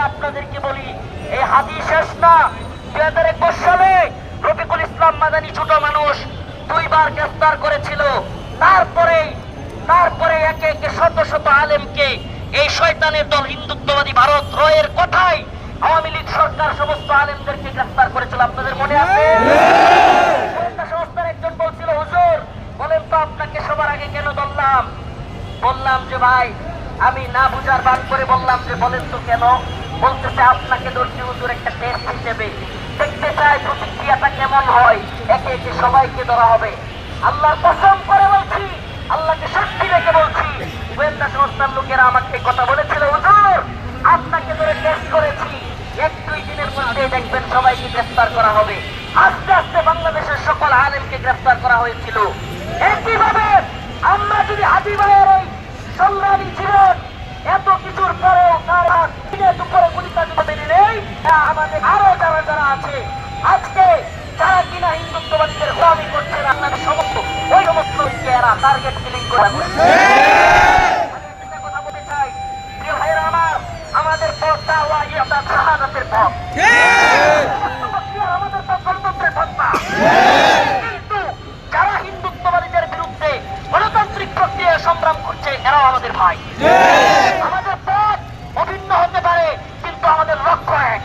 আপনাদেরকে বলি, এই হাদিস শেষ না। 2021 সালে রফিকুল ইসলাম মাদানী ছোট মানুষ 2 বার গ্রেফতার করেছিল। তারপরে একে একে শত শত আলেমকে এই শয়তানের দল হিন্দুত্ববাদী ভারত রয়ের কথায় আওয়ামী লীগ সরকার সমস্ত আলেমদেরকে গ্রেফতার করেছিল। আপনাদের মনে আছে? গোয়েন্দা সংস্থার একজন বলছিল, হুজুর বলেন তো আপনাকে সবার আগে কেন ধরলাম? বললাম যে ভাই, আমি না বুঝার ভান করে বললাম যে বলেন তো কেন? বলতেছে আপনাকে ধরছি হুজুর একটা টেস্ট হিসেবে, দেখতে চাই প্রতিক্রিয়াটা কেমন হয়, একে একে সবাইকে ধরা হবে। আল্লাহর কসম করে বলছি, আল্লাহকে সাক্ষী রেখে বলছি, গোয়েন্দা সংস্থার লোকেরা আমাকে এই কথা বলেছিল, হুজুর আপনাকে ধরে টেস্ট করেছি, 1-2 দিনের মধ্যে দেখবেন সবাইকে গ্রেফতার করা হবে। আস্তে আস্তে বাংলাদেশের সকল আলেমকে গ্রেফতার করা হয়েছিল। একইভাবে আমরা যদি হাদি ভাইয়ের এই সংগ্রামী জীবন এত কিছুর পরেও তার দিনে দুপুরে গুলিটা যদি মেনে নেই, আমাদের আরো যারা যারা আছে আজকে যারা কিনা হিন্দুত্ববাদীদের গোলামি করছে না, আপনাদের সমস্ত ওই সমস্ত এরা টার্গেট কিলিং করে কথা বলতে চাই। প্রিয় ভাইয়েরা আমার, আমাদের পথ দাওয়া অর্থাৎ শাহাদাতের পথ, আমাদের পথ গণতন্ত্রের পথ না। কিন্তু যারা হিন্দুত্ববাদীদের বিরুদ্ধে গণতান্ত্রিক প্রক্রিয়ায় সংগ্রাম করছে এরাও আমাদের ভাই। আমাদের পথ অভিন্ন হতে পারে, কিন্তু আমাদের লক্ষ্য এক।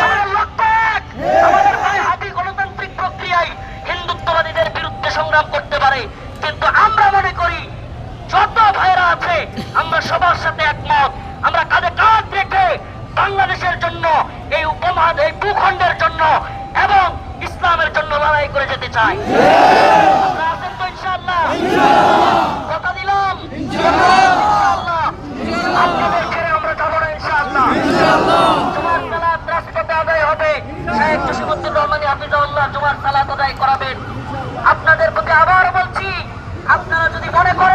আমাদের লক্ষ্য এক, আমাদের ভাই হাদি গণতান্ত্রিক প্রক্রিয়ায় হিন্দুত্ববাদীদের বিরুদ্ধে সংগ্রাম করতে পারে, কিন্তু আমরা মনে করি যত ভাইরা আছে আমরা সবার সাথে একমত। আমরা কাঁধে কাঁধ রেখে বাংলাদেশের জন্য, এই উপমহাদেশ, এই ভূখণ্ডের জন্য এবং ইসলামের জন্য লড়াই করে যেতে চাই। আমরা আছেন তো ইনশাআল্লাহ? কথা দিলাম ইনশাআল্লাহ। আপনাদের ছেড়ে আমরা যাবো না ইনশাআল্লাহ। জুমার সালাত রাজপথে আদায় হবে। শাহেখ জসিমউদ্দিন রহমানী হাফিজাহুল্লাহ জুমার সালাত আদায় করাবেন।